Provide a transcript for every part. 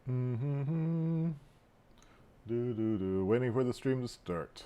Mm-hmm. Do do do. Waiting for the stream to start.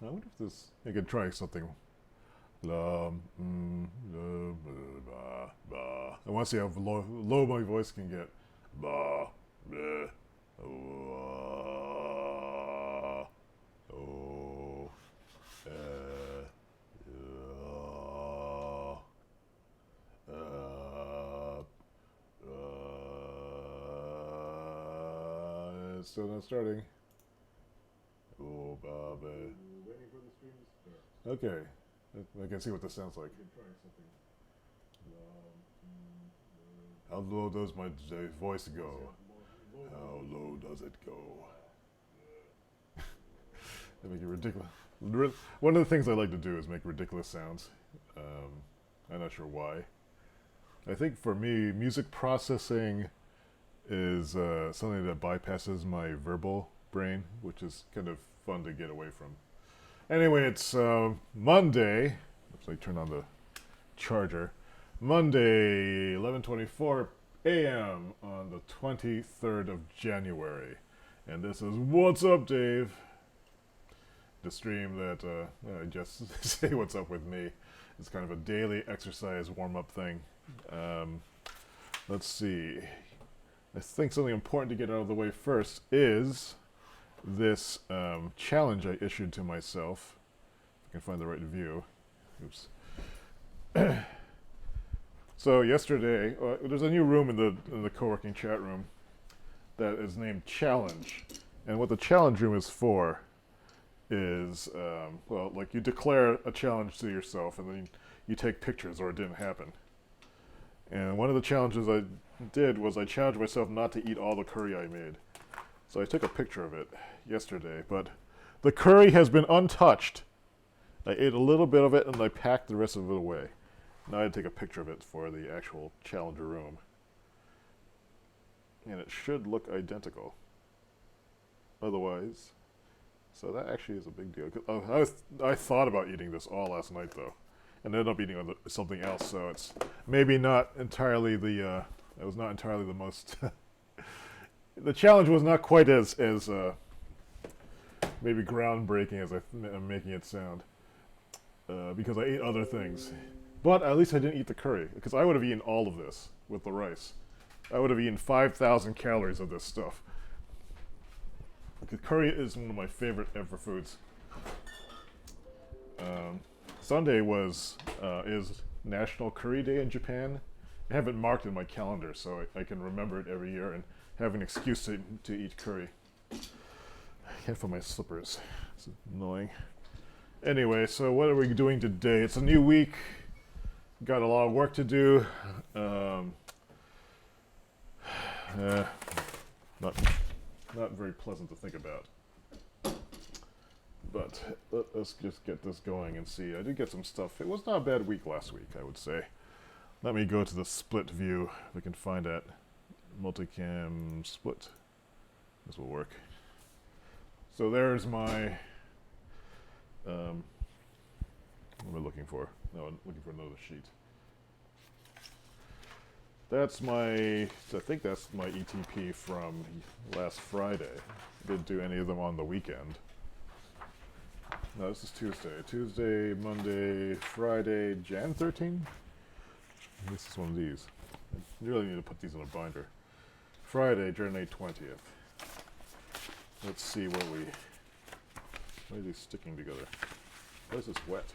I wonder if this. I could try something. La, la, ba, ba. I want to see how low my voice can get. Ba, bleh, oh, uh, it's still not starting. Oh, Baba. Waiting for the stream to start. Okay. I can see what this sounds like. How low does my voice go? How low does it go? I make it ridiculous. One of the things I like to do is make ridiculous sounds. I'm not sure why. I think for me, music processing is something that bypasses my verbal brain, which is kind of fun to get away from. Anyway, it's Monday. Oops, I turned on the charger. Monday, 11:24 a.m. on the 23rd of January. And this is What's Up, Dave? The stream that I just say what's up with me. It's kind of a daily exercise warm-up thing. Let's see. I think something important to get out of the way first is this challenge I issued to myself. If I can find the right view. Oops. So yesterday, there's a new room in the co-working chat room that is named Challenge, and what the challenge room is for is well, like you declare a challenge to yourself, and then you take pictures, or it didn't happen. And one of the challenges I did was I challenged myself not to eat all the curry I made. So I took a picture of it yesterday, but the curry has been untouched. I ate a little bit of it and I packed the rest of it away. Now I had to take a picture of it for the actual Challenger room. And it should look identical. Otherwise, so that actually is a big deal. I thought about eating this all last night though, and ended up eating something else. So it's maybe not entirely the. It was not entirely the most. The challenge was not quite as maybe groundbreaking as I'm making it sound, because I ate other things. But at least I didn't eat the curry, because I would have eaten all of this with the rice. I would have eaten 5,000 calories of this stuff. Because curry is one of my favorite ever foods. Sunday is National Curry Day in Japan. I have it marked in my calendar so I can remember it every year and have an excuse to eat curry. I can't find my slippers. It's annoying. Anyway, so what are we doing today? It's a new week. Got a lot of work to do. Not very pleasant to think about. But let's just get this going and see. I did get some stuff. It was not a bad week last week, I would say. Let me go to the split view, if I can find that. Multicam split. This will work. So there's my... what am I looking for? No, I'm looking for another sheet. That's my... I think that's my ETP from last Friday. I didn't do any of them on the weekend. No, this is Tuesday. Tuesday, Monday, Friday, Jan 13? This is one of these. I really need to put these in a binder. Friday, January 20th. Let's see why are these sticking together? Why is this wet?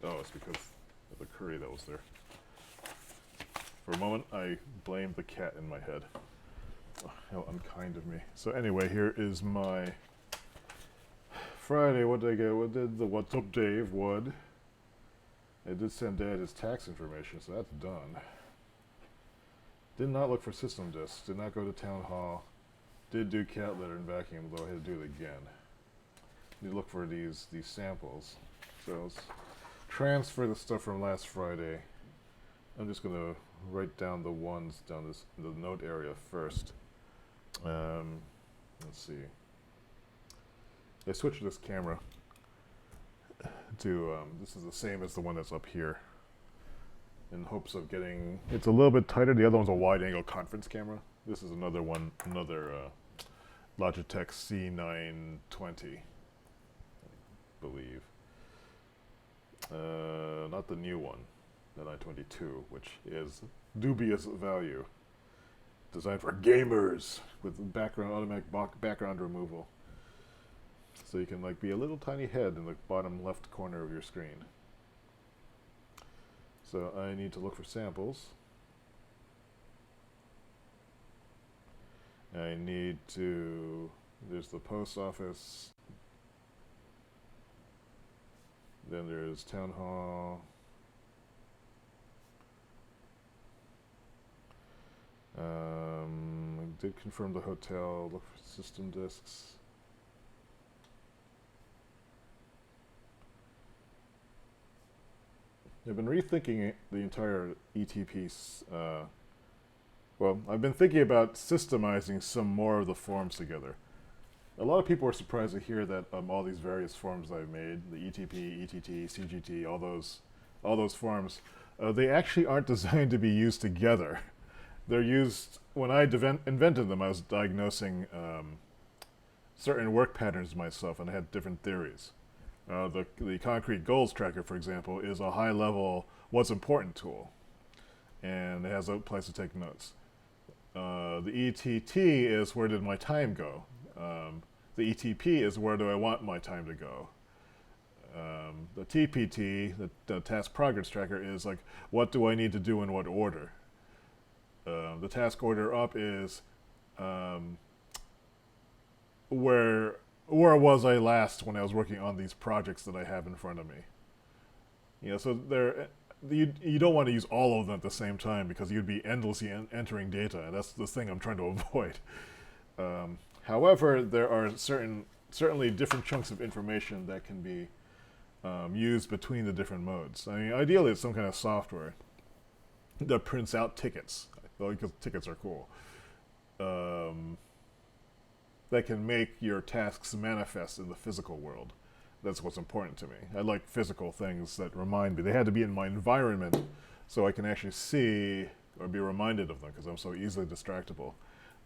Oh, it's because of the curry that was there. For a moment, I blamed the cat in my head. Oh, how unkind of me. So anyway, here is my Friday. What did I get? What did the What's Up Dave would? I did send Dad his tax information, so that's done. Did not look for system disks. Did not go to town hall. Did do cat litter and vacuum, though I had to do it again. Need to look for these samples. So let's transfer the stuff from last Friday. I'm just gonna write down the ones down the note area first. Let's see. I switched this camera to this is the same as the one that's up here, in hopes of getting it's a little bit tighter. The other one's a wide angle conference camera, This is another one, another Logitech C920, I believe. Not the new one, the 922, which is dubious value. Designed for gamers with background automatic background removal. So you can like be a little tiny head in the bottom left corner of your screen. So I need to look for samples. I need to, there's the post office. Then there's town hall. I did confirm the hotel, look for system disks. I've been rethinking the entire ETP. Well, I've been thinking about systemizing some more of the forms together. A lot of people are surprised to hear that all these various forms I've made, the ETP, ETT, CGT, all those forms, they actually aren't designed to be used together. They're used, when I invented them, I was diagnosing certain work patterns myself, and I had different theories. The Concrete Goals Tracker, for example, is a high-level what's important tool, and it has a place to take notes. The ETT is where did my time go. The ETP is where do I want my time to go. The TPT, the Task Progress Tracker, is like what do I need to do in what order. The task order up is where was I last when I was working on these projects that I have in front of me. You know, so you don't want to use all of them at the same time because you'd be endlessly entering data, and that's the thing I'm trying to avoid. However, there are certainly different chunks of information that can be used between the different modes. I mean, ideally, it's some kind of software that prints out tickets, because tickets are cool, that can make your tasks manifest in the physical world. That's what's important to me. I like physical things that remind me. They had to be in my environment so I can actually see or be reminded of them because I'm so easily distractible.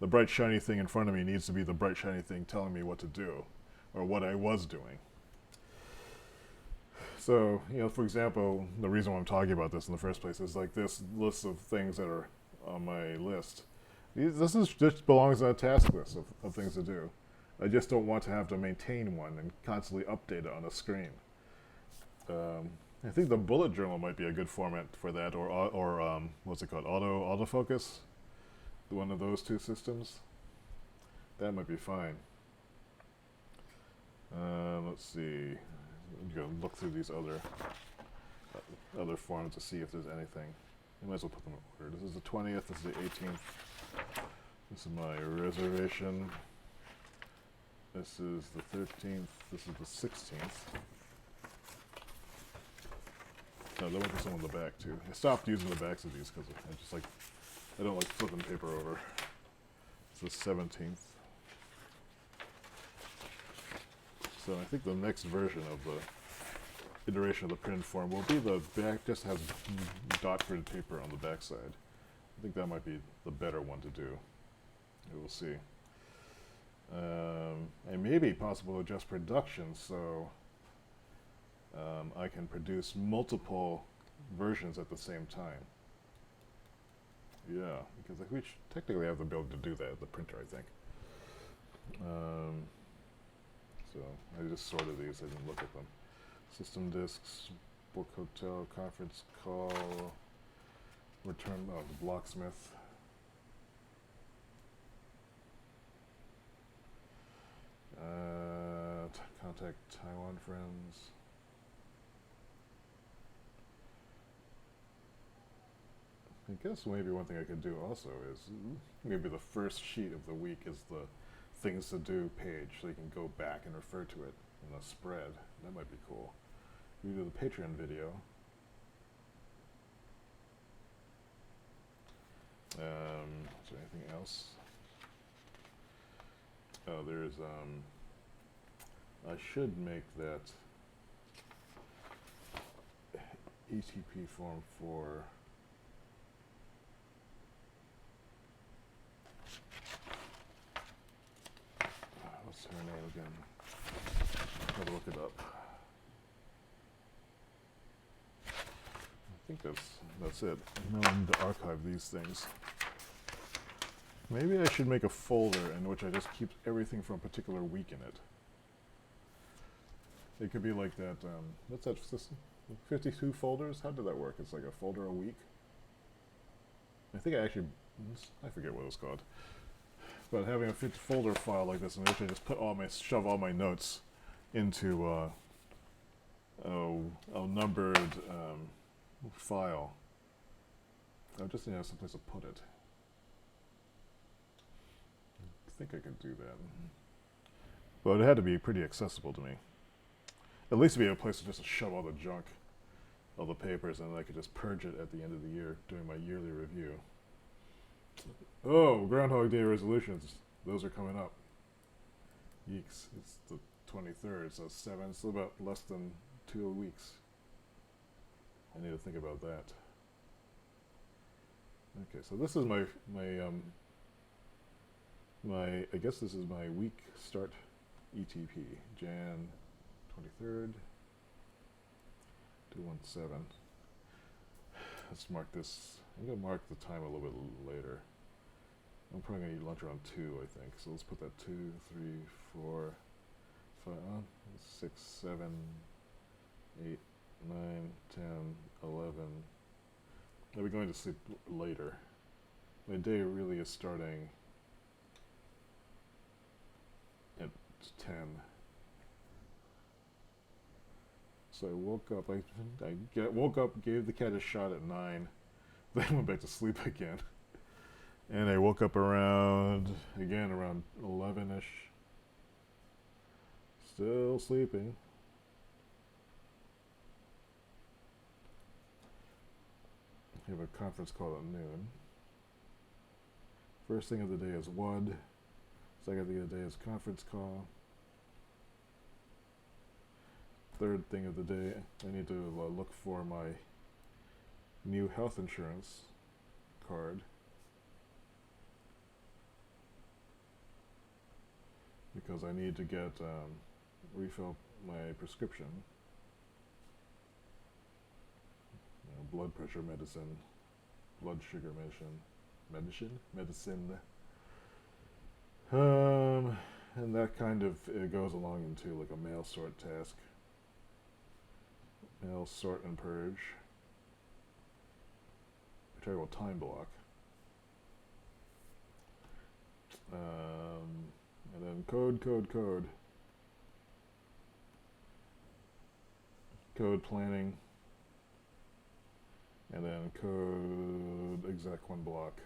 The bright shiny thing in front of me needs to be the bright shiny thing telling me what to do or what I was doing. So, you know, for example, the reason why I'm talking about this in the first place is like this list of things that are on my list. This just belongs on a task list of things to do. I just don't want to have to maintain one and constantly update it on a screen. I think the bullet journal might be a good format for that, or what's it called, autofocus, one of those two systems. That might be fine. Let's see. I'm gonna look through these other forms to see if there's anything. You might as well put them in order. This is the 20th. This is the 18th. This is my reservation. This is the 13th. This is the 16th. No, there might be some on the back too. I stopped using the backs of these because I don't like flipping paper over. It's the 17th. So I think the next version of the iteration of the printed form will be the back just has dot printed paper on the back side. I think that might be the better one to do. We will see. It may be possible to adjust production so I can produce multiple versions at the same time. Yeah, because we technically have the ability to do that at the printer, I think. So I just sorted these, I didn't look at them. System disks, book hotel, conference call, return, the blocksmith. Contact Taiwan friends. I guess maybe one thing I could do also is maybe the first sheet of the week is the things to do page so you can go back and refer to it in a spread. That might be cool. We do the Patreon video. Is there anything else? Oh, there's I should make that ETP form for it up. I think that's it. Now I need to archive these things. Maybe I should make a folder in which I just keep everything from a particular week in it. It could be like that, what's that system? 52 folders? How did that work? It's like a folder a week? I think I forget what it was called. But having a folder file like this in which I just shove all my notes into a numbered file. I just need to have someplace to put it. I think I could do that. But it had to be pretty accessible to me. At least be a place to just shove all the junk, all the papers, and then I could just purge it at the end of the year during my yearly review. Oh, Groundhog Day resolutions. Those are coming up. Yeeks. It's the 23rd, so it's about less than 2 weeks. I need to think about that. Okay, so this is my I guess this is my week start ETP, Jan 23rd, 217. Let's mark this. I'm going to mark the time a little bit later. I'm probably going to eat lunch around 2, I think. So let's put that 2, 3, 4, 5, 6, 7, 8, 9, 10, 11. I'll be going to sleep later. My day really is starting at 10. So I woke up, woke up, gave the cat a shot at 9, then went back to sleep again. And I woke up around 11-ish. Still sleeping. I have a conference call at noon. First thing of the day is WUD. Second thing of the day is conference call. Third thing of the day, I need to look for my new health insurance card. Because I need to get refill my prescription, blood pressure medicine, blood sugar medicine, and that kind of it goes along into like a mail sort task, mail sort and purge. I try to go time block. And then code planning, and then code exec one block.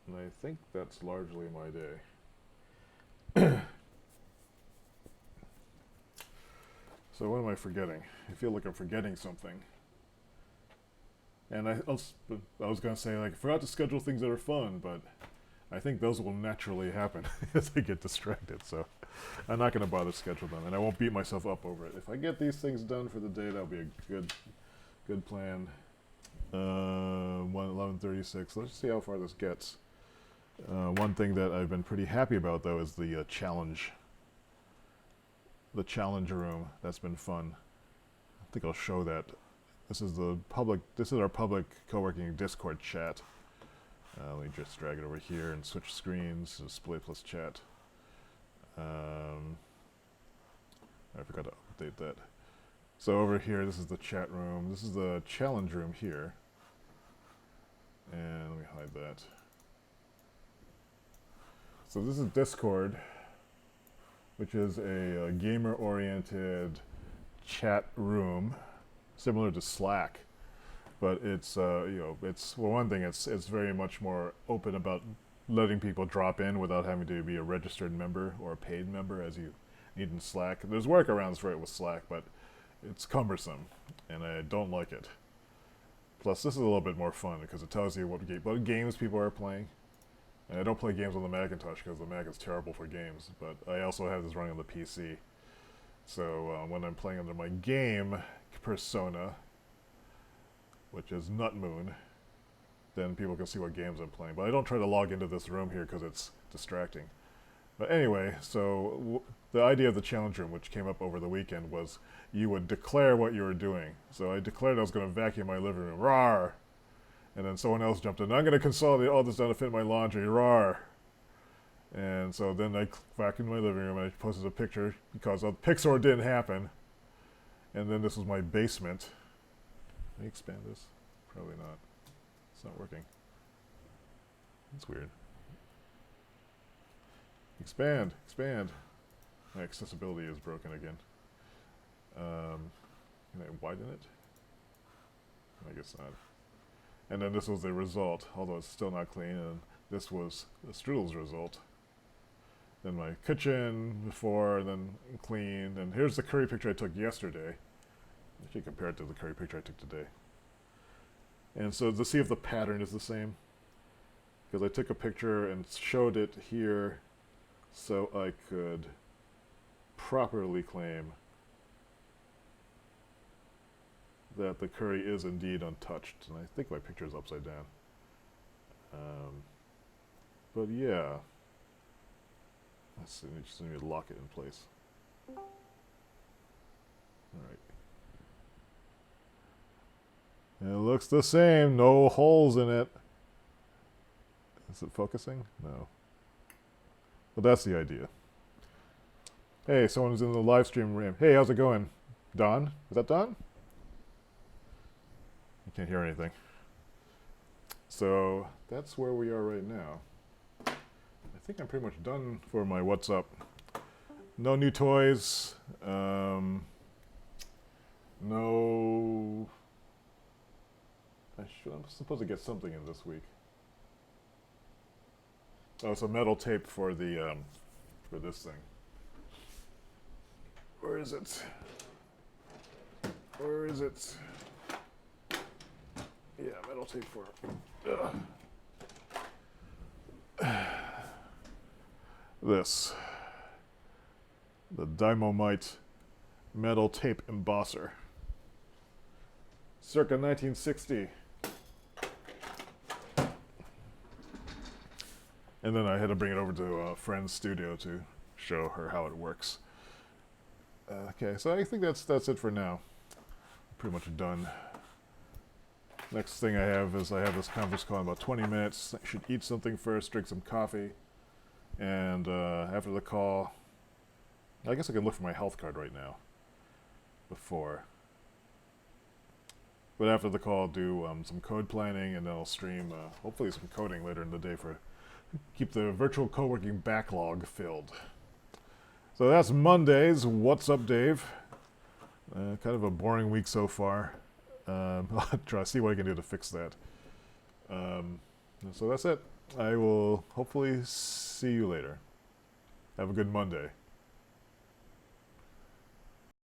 And I think that's largely my day. So what am I forgetting? I feel like I'm forgetting something. And I was going to say, like, I forgot to schedule things that are fun, but I think those will naturally happen as I get distracted. So I'm not going to bother to schedule them, and I won't beat myself up over it. If I get these things done for the day, that'll be a good plan. 11:36. Let's see how far this gets. One thing that I've been pretty happy about, though, is the challenge. The challenge room. That's been fun. I think I'll show that. This is our public co-working Discord chat. Let me just drag it over here and switch screens to display plus chat. I forgot to update that. So over here, this is the chat room. This is the challenge room here. And let me hide that. So this is Discord, which is a gamer-oriented chat room, similar to Slack, but it's one thing, it's very much more open about letting people drop in without having to be a registered member or a paid member as you need in Slack. There's workarounds for it with Slack, but it's cumbersome, and I don't like it. Plus, this is a little bit more fun because it tells you what games people are playing. And I don't play games on the Macintosh because the Mac is terrible for games, but I also have this running on the PC. So when I'm playing under my game persona, which is Nutmoon, then people can see what games I'm playing. But I don't try to log into this room here because it's distracting. But anyway, so the idea of the challenge room, which came up over the weekend, was you would declare what you were doing. So I declared I was going to vacuum my living room. Rawr! And then someone else jumped in. I'm going to consolidate all this down to fit my laundry. Rawr! And so then I vacuumed my living room and I posted a picture because the Pixar didn't happen. And then this was my basement. Can I expand this? Probably not. It's not working. That's weird. Expand, expand. My accessibility is broken again. Can I widen it? I guess not. And then this was the result, although it's still not clean. And this was the Strudel's result. Then my kitchen before, then cleaned. And here's the curry picture I took yesterday. If you compare it to the curry picture I took today. And so to see if the pattern is the same. Because I took a picture and showed it here so I could properly claim that the curry is indeed untouched. And I think my picture is upside down. But yeah. Let's see, just need to lock it in place. Alright. It looks the same, no holes in it. Is it focusing? No. But that's the idea. Hey, someone's in the live stream room. Hey, how's it going? Don? Is that Don? I can't hear anything. So that's where we are right now. I think I'm pretty much done for my what's up. No new toys. No. I'm supposed to get something in this week. Oh, it's a metal tape for the for this thing. Where is it? Where is it? Yeah, metal tape for this. The Dynamite metal tape embosser. Circa 1960. And then I had to bring it over to a friend's studio to show her how it works. Okay, so I think that's it for now. Pretty much done. Next thing I have is I have this conference call in about 20 minutes. I should eat something first, drink some coffee. And after the call, I guess I can look for my health card right now. Before. But after the call, I'll do some code planning, and then I'll stream hopefully some coding later in the day for keep the virtual co-working backlog filled. So that's Monday's What's Up, Dave? Kind of a boring week so far. I'll try to see what I can do to fix that. So that's it. I will hopefully see you later. Have a good Monday.